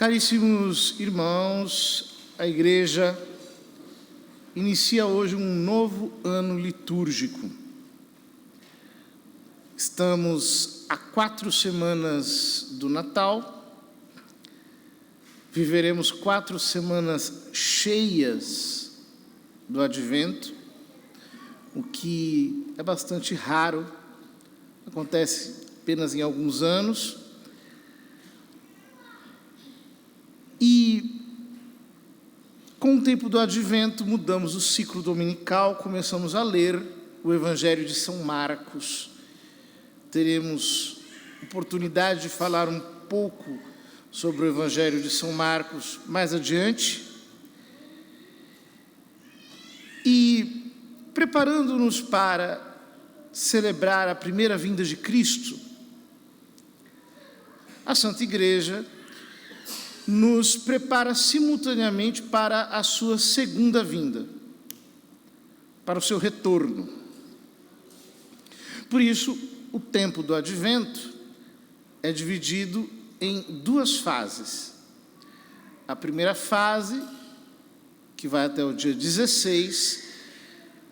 Caríssimos irmãos, a Igreja inicia hoje um novo ano litúrgico. Estamos a 4 semanas do Natal, viveremos 4 semanas cheias do Advento, o que é bastante raro, acontece apenas em alguns anos. E com o tempo do Advento mudamos o ciclo dominical, começamos a ler o Evangelho de São Marcos. Teremos oportunidade de falar um pouco sobre o Evangelho de São Marcos mais adiante. E preparando-nos para celebrar a primeira vinda de Cristo, a Santa Igreja nos prepara simultaneamente para a sua segunda vinda, para o seu retorno. Por isso, o tempo do Advento é dividido em 2 fases. A primeira fase, que vai até o dia 16,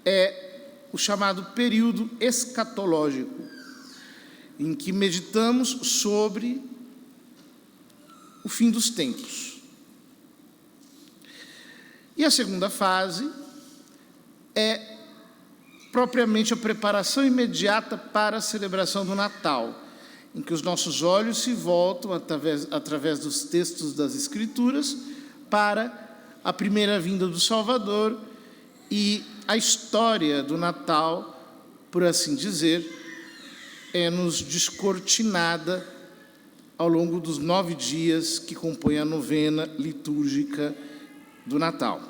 é o chamado período escatológico, em que meditamos sobre o fim dos tempos. E a segunda fase é propriamente a preparação imediata para a celebração do Natal, em que os nossos olhos se voltam através dos textos das Escrituras para a primeira vinda do Salvador e a história do Natal, por assim dizer, é-nos descortinada ao longo dos 9 dias que compõem a novena litúrgica do Natal.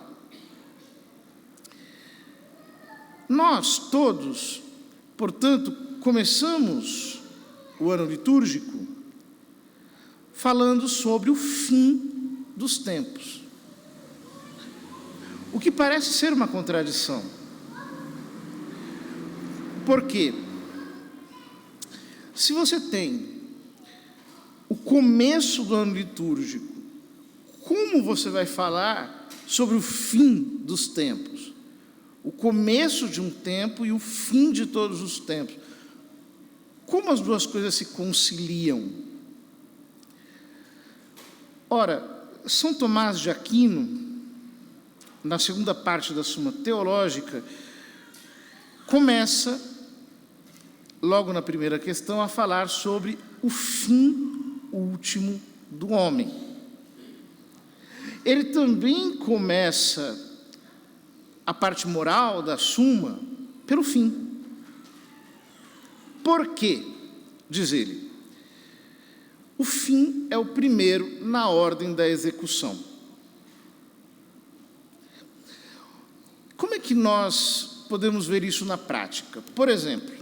Nós todos, portanto, começamos o ano litúrgico falando sobre o fim dos tempos, o que parece ser uma contradição. Por quê? Se você tem o começo do ano litúrgico, como você vai falar sobre o fim dos tempos? O começo de um tempo e o fim de todos os tempos. Como as duas coisas se conciliam? Ora, São Tomás de Aquino, na segunda parte da Suma Teológica, começa, logo na primeira questão, a falar sobre o fim último do homem. Ele também começa a parte moral da Suma pelo fim. Por quê? Diz ele. O fim é o primeiro na ordem da execução. Como é que nós podemos ver isso na prática? Por exemplo,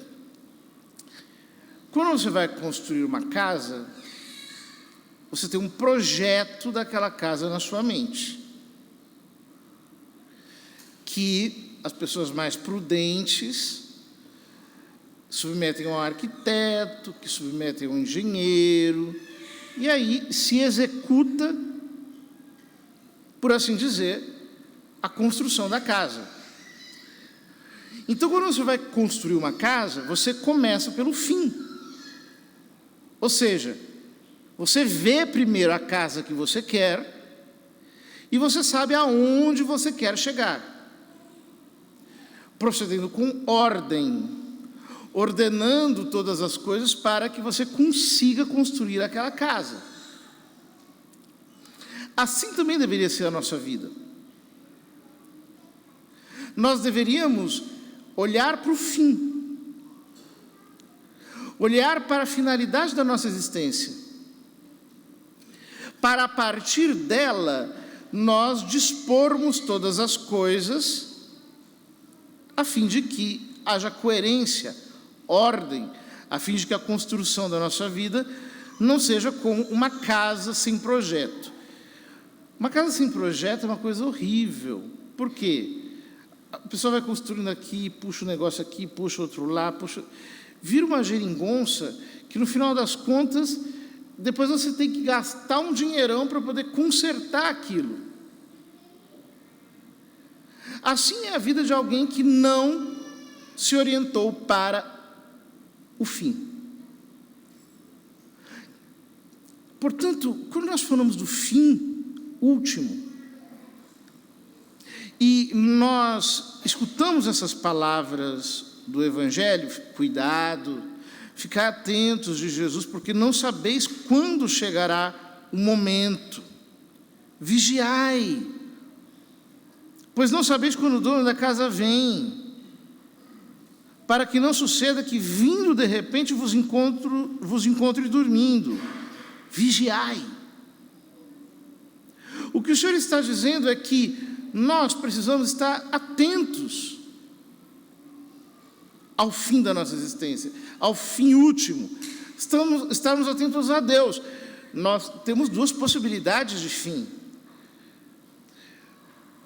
quando você vai construir uma casa, você tem um projeto daquela casa na sua mente, que as pessoas mais prudentes submetem ao arquiteto, que submetem ao engenheiro, e aí se executa, por assim dizer, a construção da casa. Então, quando você vai construir uma casa, você começa pelo fim. Ou seja, você vê primeiro a casa que você quer e você sabe aonde você quer chegar, procedendo com ordem, ordenando todas as coisas para que você consiga construir aquela casa. Assim também deveria ser a nossa vida. Nós deveríamos olhar para o fim, olhar para a finalidade da nossa existência, para a partir dela nós dispormos todas as coisas a fim de que haja coerência, ordem, a fim de que a construção da nossa vida não seja como uma casa sem projeto. Uma casa sem projeto é uma coisa horrível. Por quê? A pessoa vai construindo aqui, puxa um negócio aqui, puxa outro lá, puxa... Vira uma geringonça que, no final das contas, depois você tem que gastar um dinheirão para poder consertar aquilo. Assim é a vida de alguém que não se orientou para o fim. Portanto, quando nós falamos do fim último, e nós escutamos essas palavras do Evangelho, cuidado, ficar atentos de Jesus, porque não sabeis quando chegará o momento. Vigiai, pois não sabeis quando o dono da casa vem, para que não suceda que, vindo de repente, vos encontre dormindo. Vigiai. O que o Senhor está dizendo é que nós precisamos estar atentos ao fim da nossa existência, ao fim último. Estarmos atentos a Deus. Nós temos duas possibilidades de fim.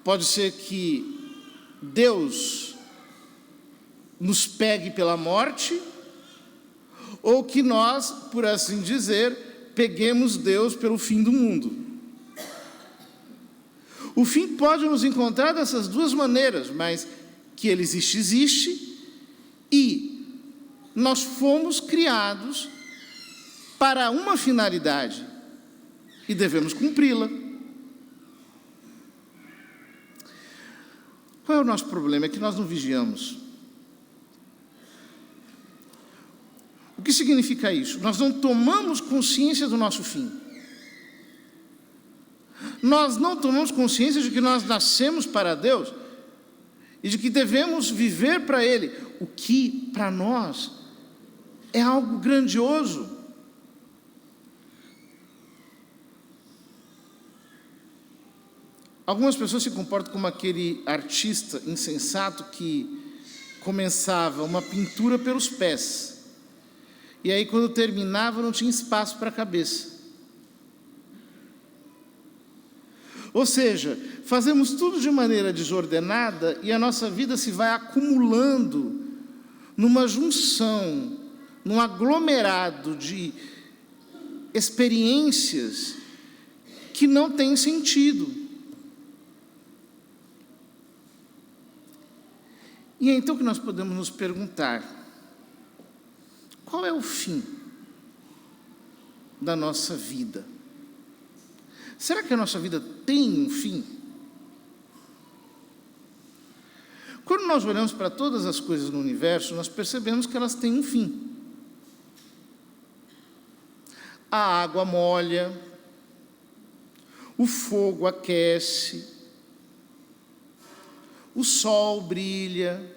Pode ser que Deus nos pegue pela morte, ou que nós, por assim dizer, peguemos Deus pelo fim do mundo. O fim pode nos encontrar dessas duas maneiras, mas que ele existe, existe, e nós fomos criados para uma finalidade e devemos cumpri-la. Qual é o nosso problema? É que nós não vigiamos. O que significa isso? Nós não tomamos consciência do nosso fim. Nós não tomamos consciência de que nós nascemos para Deus e de que devemos viver para Ele, o que para nós é algo grandioso. Algumas pessoas se comportam como aquele artista insensato que começava uma pintura pelos pés, e aí quando terminava não tinha espaço para a cabeça. Ou seja, fazemos tudo de maneira desordenada e a nossa vida se vai acumulando numa junção, num aglomerado de experiências que não têm sentido. E é então que nós podemos nos perguntar: qual é o fim da nossa vida? Será que a nossa vida tem um fim? Quando nós olhamos para todas as coisas no universo, nós percebemos que elas têm um fim. A água molha, o fogo aquece, o sol brilha.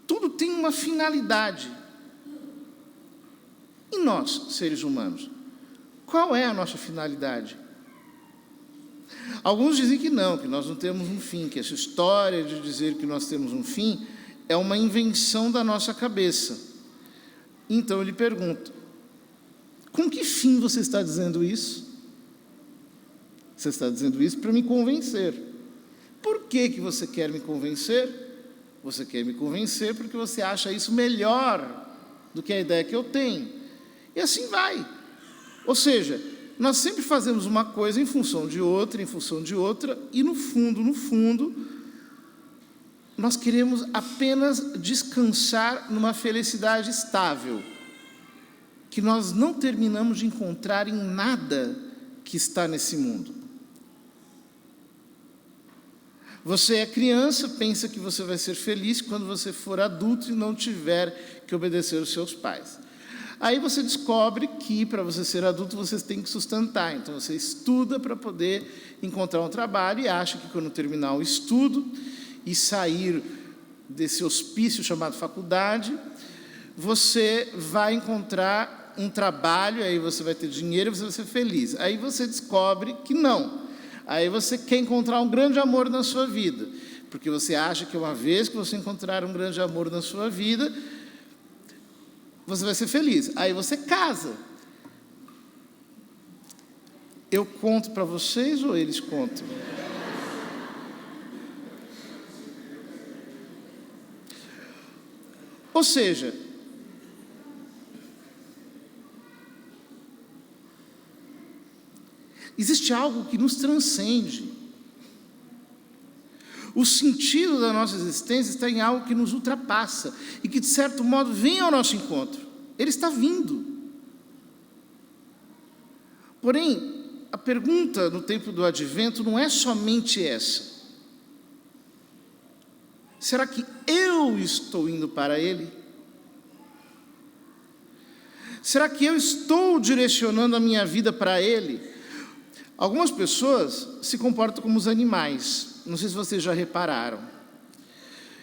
Tudo tem uma finalidade. E nós, seres humanos? Qual é a nossa finalidade? Alguns dizem que nós não temos um fim, que essa história de dizer que nós temos um fim é uma invenção da nossa cabeça. Então eu lhe pergunto: com que fim você está dizendo isso? Você está dizendo isso para me convencer. Por que você quer me convencer? Você quer me convencer porque você acha isso melhor do que a ideia que eu tenho. E assim vai. Ou seja, nós sempre fazemos uma coisa em função de outra, e no fundo, nós queremos apenas descansar numa felicidade estável, que nós não terminamos de encontrar em nada que está nesse mundo. Você é criança, pensa que você vai ser feliz quando você for adulto e não tiver que obedecer aos seus pais. Aí você descobre que para você ser adulto você tem que sustentar, então você estuda para poder encontrar um trabalho e acha que quando terminar o estudo e sair desse hospício chamado faculdade, você vai encontrar um trabalho, aí você vai ter dinheiro e você vai ser feliz. Aí você descobre que não. Aí você quer encontrar um grande amor na sua vida, porque você acha que uma vez que você encontrar um grande amor na sua vida, você vai ser feliz. Aí você casa. Eu conto para vocês ou eles contam? Ou seja, Existe algo que nos transcende. O sentido da nossa existência está em algo que nos ultrapassa e que, de certo modo, vem ao nosso encontro. Ele está vindo. Porém, a pergunta no tempo do advento não é somente essa. Será que eu estou indo para Ele? Será que eu estou direcionando a minha vida para Ele? Algumas pessoas se comportam como os animais. Não sei se vocês já repararam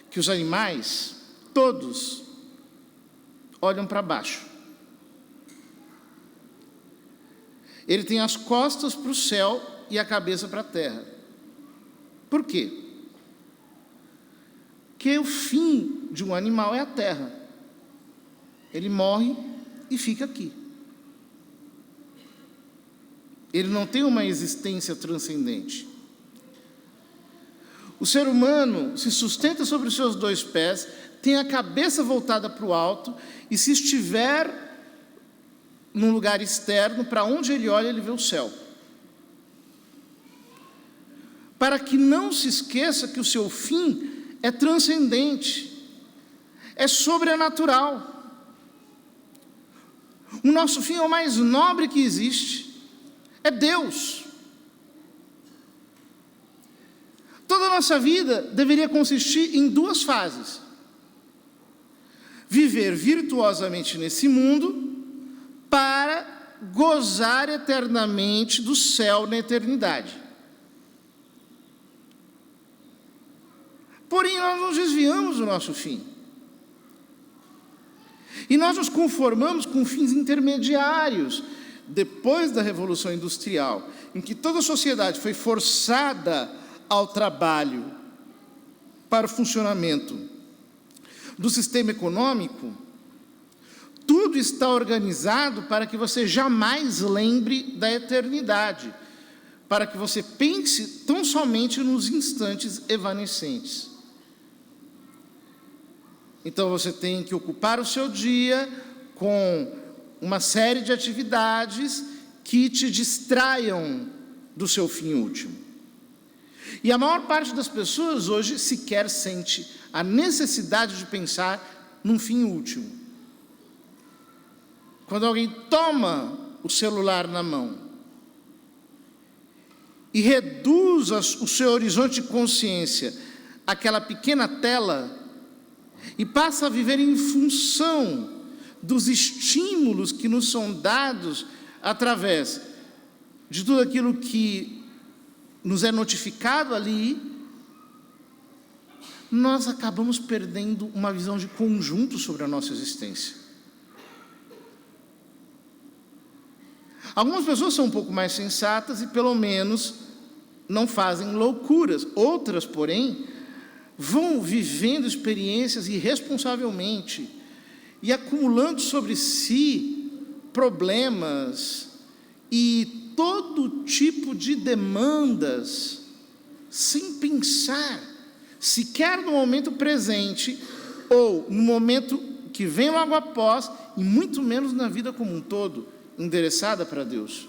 que os animais, todos, olham para baixo. Ele tem as costas para o céu e a cabeça para a terra. Por quê? Porque o fim de um animal é a terra. Ele morre e fica aqui. Ele não tem uma existência transcendente. O ser humano se sustenta sobre os seus dois pés, tem a cabeça voltada para o alto, e se estiver num lugar externo, para onde ele olha, ele vê o céu. Para que não se esqueça que o seu fim é transcendente, é sobrenatural. O nosso fim é o mais nobre que existe, é Deus. Toda a nossa vida deveria consistir em duas fases: viver virtuosamente nesse mundo, para gozar eternamente do céu na eternidade. Porém, nós nos desviamos do nosso fim. E nós nos conformamos com fins intermediários. Depois da Revolução Industrial, em que toda a sociedade foi forçada ao trabalho para o funcionamento do sistema econômico, tudo está organizado para que você jamais lembre da eternidade, para que você pense tão somente nos instantes evanescentes. Então você tem que ocupar o seu dia com uma série de atividades que te distraiam do seu fim último. E a maior parte das pessoas hoje sequer sente a necessidade de pensar num fim último. Quando alguém toma o celular na mão e reduz o seu horizonte de consciência àquela pequena tela e passa a viver em função dos estímulos que nos são dados através de tudo aquilo que nos é notificado ali, nós acabamos perdendo uma visão de conjunto sobre a nossa existência. Algumas pessoas são um pouco mais sensatas e pelo menos não fazem loucuras. Outras, porém, vão vivendo experiências irresponsavelmente e acumulando sobre si problemas e todo tipo de demandas, sem pensar sequer no momento presente ou no momento que vem logo após, e muito menos na vida como um todo, endereçada para Deus.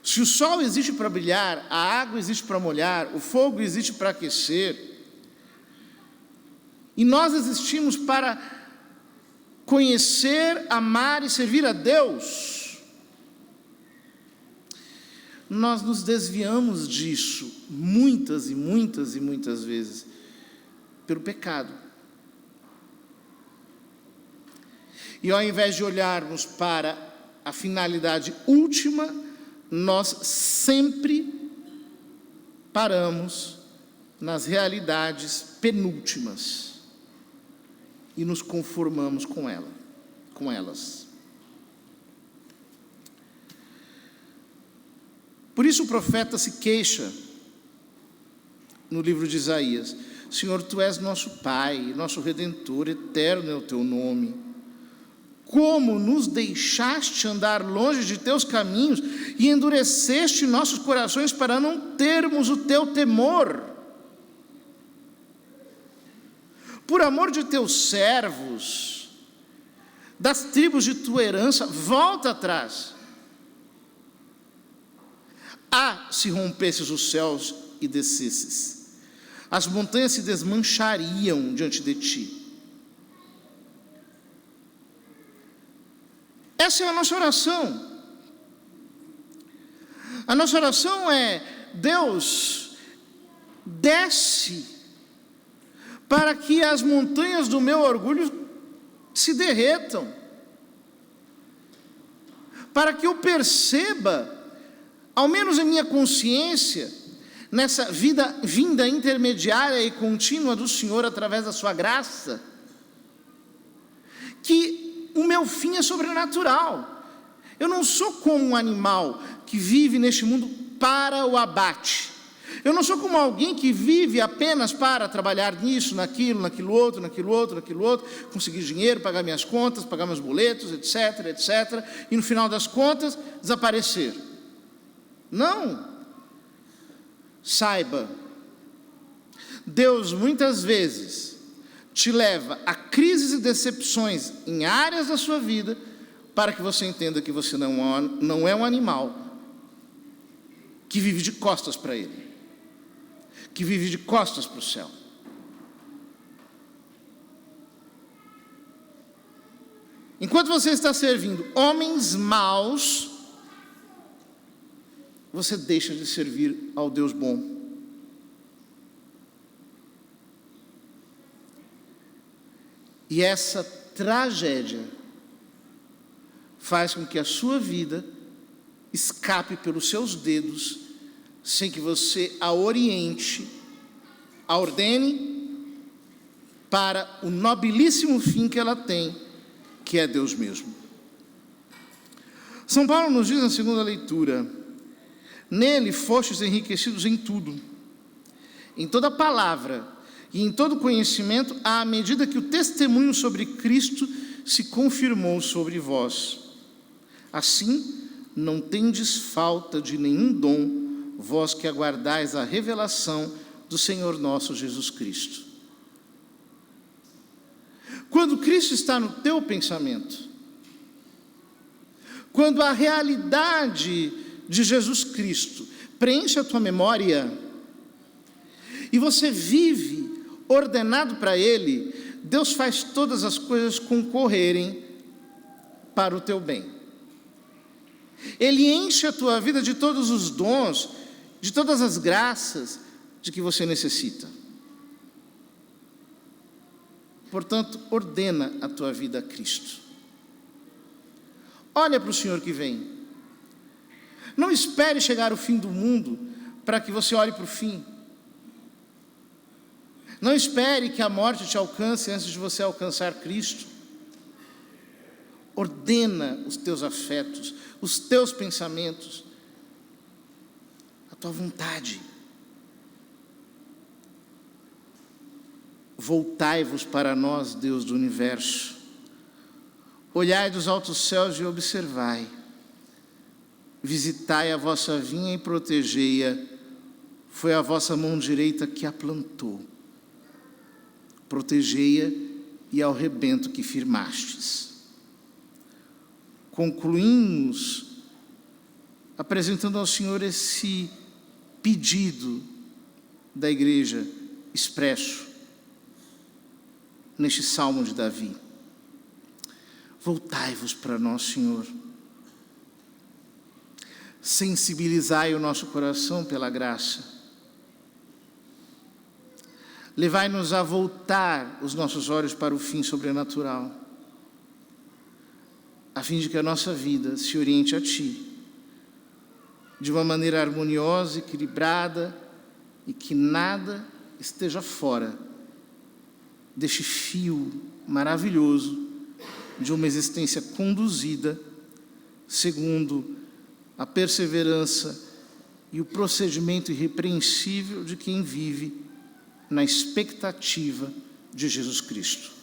Se o sol existe para brilhar, a água existe para molhar, o fogo existe para aquecer, e nós existimos para conhecer, amar e servir a Deus, nós nos desviamos disso muitas e muitas e muitas vezes pelo pecado. E ao invés de olharmos para a finalidade última, nós sempre paramos nas realidades penúltimas e nos conformamos com elas. Por isso o profeta se queixa no livro de Isaías: Senhor, Tu és nosso Pai, nosso Redentor, eterno é o Teu nome. Como nos deixaste andar longe de Teus caminhos e endureceste nossos corações para não termos o Teu temor. Por amor de Teus servos, das tribos de Tua herança, volta atrás. Ah, se rompesses os céus e descesses, as montanhas se desmanchariam diante de ti. Essa é a nossa oração. A nossa oração é: Deus, desce para que as montanhas do meu orgulho se derretam, para que eu perceba, ao menos em minha consciência, nessa vinda intermediária e contínua do Senhor através da sua graça, que o meu fim é sobrenatural. Eu não sou como um animal que vive neste mundo para o abate. Eu não sou como alguém que vive apenas para trabalhar nisso, naquilo outro, conseguir dinheiro, pagar minhas contas, pagar meus boletos, etc, e no final das contas, desaparecer. Não. Saiba, Deus muitas vezes te leva a crises e decepções em áreas da sua vida, para que você entenda que você não é um animal que vive de costas para Ele, que vive de costas para o céu. Enquanto você está servindo homens maus, você deixa de servir ao Deus bom. E essa tragédia faz com que a sua vida escape pelos seus dedos, sem que você a oriente, a ordene para o nobilíssimo fim que ela tem, que é Deus mesmo. São Paulo nos diz na segunda leitura: nele fostes enriquecidos em tudo, em toda palavra e em todo conhecimento, à medida que o testemunho sobre Cristo se confirmou sobre vós. Assim, não tendes falta de nenhum dom, vós que aguardais a revelação do Senhor nosso Jesus Cristo. Quando Cristo está no teu pensamento, quando a realidade de Jesus Cristo preenche a tua memória, e você vive ordenado para Ele, Deus faz todas as coisas concorrerem para o teu bem. Ele enche a tua vida de todos os dons, de todas as graças de que você necessita. Portanto, ordena a tua vida a Cristo. Olha para o Senhor que vem. Não espere chegar o fim do mundo para que você olhe para o fim. Não espere que a morte te alcance antes de você alcançar Cristo. Ordena os teus afetos, os teus pensamentos, a tua vontade. Voltai-vos para nós, Deus do universo. Olhai dos altos céus e observai. Visitai a vossa vinha e protegei-a. Foi a vossa mão direita que a plantou. Protegei-a e ao rebento que firmastes. Concluímos apresentando ao Senhor esse pedido da igreja expresso neste Salmo de Davi. Voltai-vos para nós, Senhor. Sensibilizai o nosso coração pela graça. Levai-nos a voltar os nossos olhos para o fim sobrenatural, a fim de que a nossa vida se oriente a Ti, de uma maneira harmoniosa, equilibrada, e que nada esteja fora deste fio maravilhoso de uma existência conduzida segundo a perseverança e o procedimento irrepreensível de quem vive na expectativa de Jesus Cristo.